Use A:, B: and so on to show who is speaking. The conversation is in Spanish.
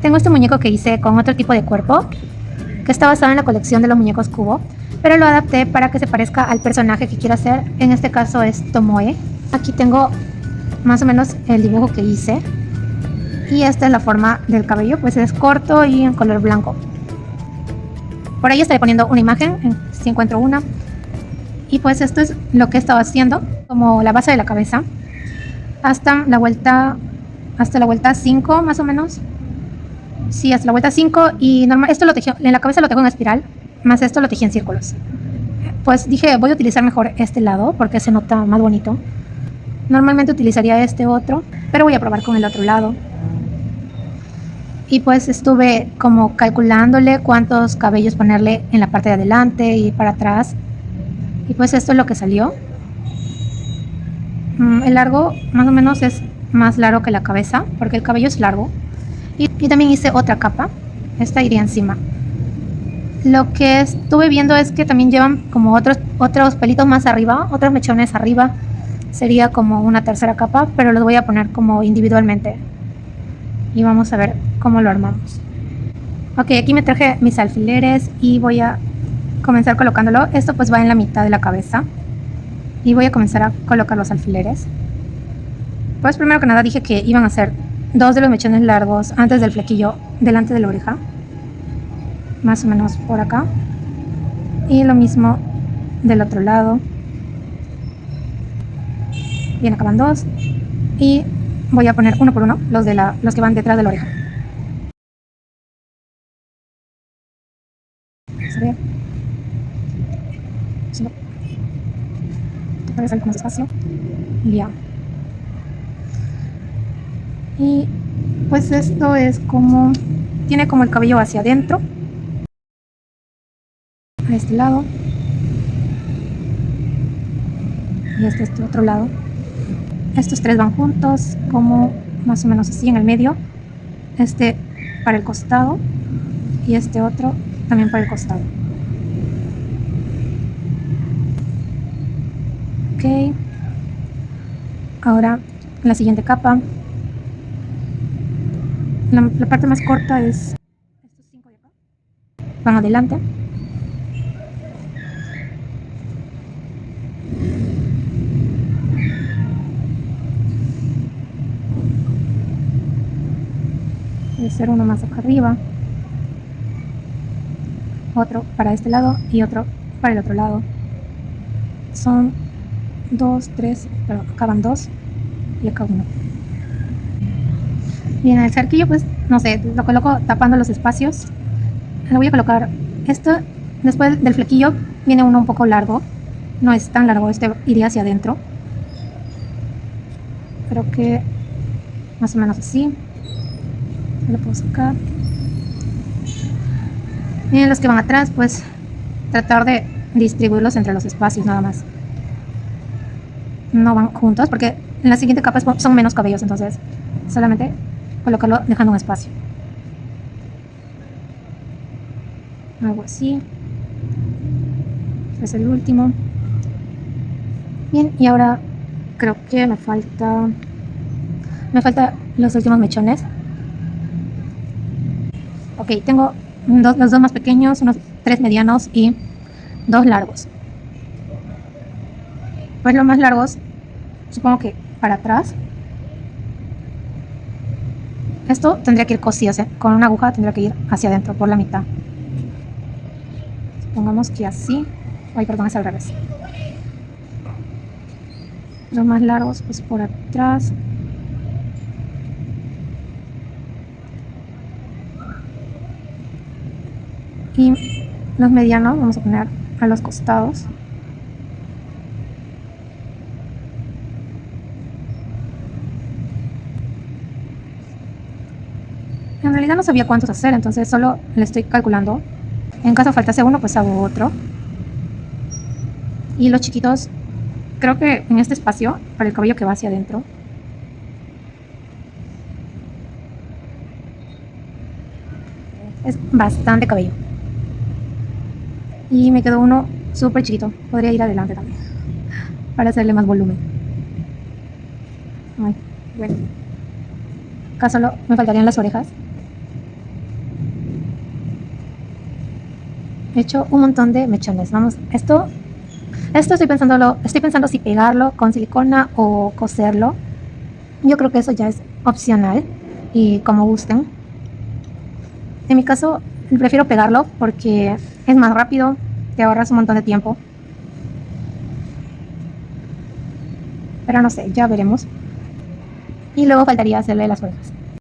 A: Tengo este muñeco que hice con otro tipo de cuerpo, que está basado en la colección de los muñecos Kubo, pero lo adapté para que se parezca al personaje que quiero hacer. En este caso es Tomoe. Aquí tengo más o menos el dibujo que hice. Y esta es la forma del cabello, pues es corto y en color blanco. Por ahí estaré poniendo una imagen, si encuentro una. Y pues esto es lo que he estado haciendo, como la base de la cabeza, hasta la vuelta 5 más o menos. Sí, hasta la vuelta 5. Y normal, esto lo tejí, en la cabeza lo tejo en espiral, más esto lo tejí en círculos. Pues dije, voy a utilizar mejor este lado porque se nota más bonito. Normalmente utilizaría este otro, pero voy a probar con el otro lado. Y pues estuve como calculándole cuántos cabellos ponerle en la parte de adelante y para atrás. Y pues esto es lo que salió. El largo más o menos es más largo que la cabeza, porque el cabello es largo. Y también hice otra capa. Esta iría encima. Lo que estuve viendo es que también llevan como otros pelitos más arriba, otros mechones arriba. Sería como una tercera capa, pero los voy a poner como individualmente. Y vamos a ver cómo lo armamos. Ok, aquí me traje mis alfileres y voy a comenzar colocándolo. Esto pues va en la mitad de la cabeza. Y voy a comenzar a colocar los alfileres. Pues primero que nada dije que iban a ser 2 de los mechones largos antes del flequillo, delante de la oreja. Más o menos por acá. Y lo mismo del otro lado. Bien, acaban 2. Y voy a poner uno por uno los que van detrás de la oreja. Vamos a ver. Si no, puede salir con más espacio. Ya. Y pues esto es como, tiene como el cabello hacia adentro, a este lado, y este otro lado. Estos 3 van juntos, como más o menos así en el medio. Este para el costado y este otro también para el costado. Ok. Ahora la siguiente capa. La parte más corta es estos 5 de acá. Van adelante. Puede ser uno más acá arriba, otro para este lado y otro para el otro lado. Son 2, 3, pero acá van 2 y acá 1. Bien, el cerquillo pues no sé, lo coloco tapando los espacios. Le voy a colocar esto. Después del flequillo viene uno un poco largo, no es tan largo, este iría hacia adentro. Creo que más o menos así. Lo puedo sacar. Y los que van atrás pues tratar de distribuirlos entre los espacios nada más. No van juntos porque en la siguiente capa son menos cabellos, entonces solamente colocarlo dejando un espacio. Algo así. Este es el último. Bien, y ahora creo que me falta los últimos mechones. Ok, tengo los 2 más pequeños, unos 3 medianos y 2 largos. Pues los más largos, supongo que para atrás. Esto tendría que ir cosido, o sea, con una aguja tendría que ir hacia adentro por la mitad. Supongamos que así. Ay, perdón, es al revés. Los más largos pues por atrás. Y los medianos vamos a poner a los costados. En realidad no sabía cuántos hacer, entonces solo le estoy calculando. En caso faltase uno, pues hago otro. Y los chiquitos, creo que en este espacio, para el cabello que va hacia adentro, es bastante cabello. Y me quedó uno súper chiquito. Podría ir adelante también, para hacerle más volumen. Ay, bueno. Acá solo me faltarían las orejas. he hecho un montón de mechones. Vamos, esto estoy pensando si pegarlo con silicona o coserlo. Yo creo que eso ya es opcional y como gusten. En mi caso, prefiero pegarlo porque es más rápido, te ahorras un montón de tiempo. Pero no sé, ya veremos. Y luego faltaría hacerle las orejas.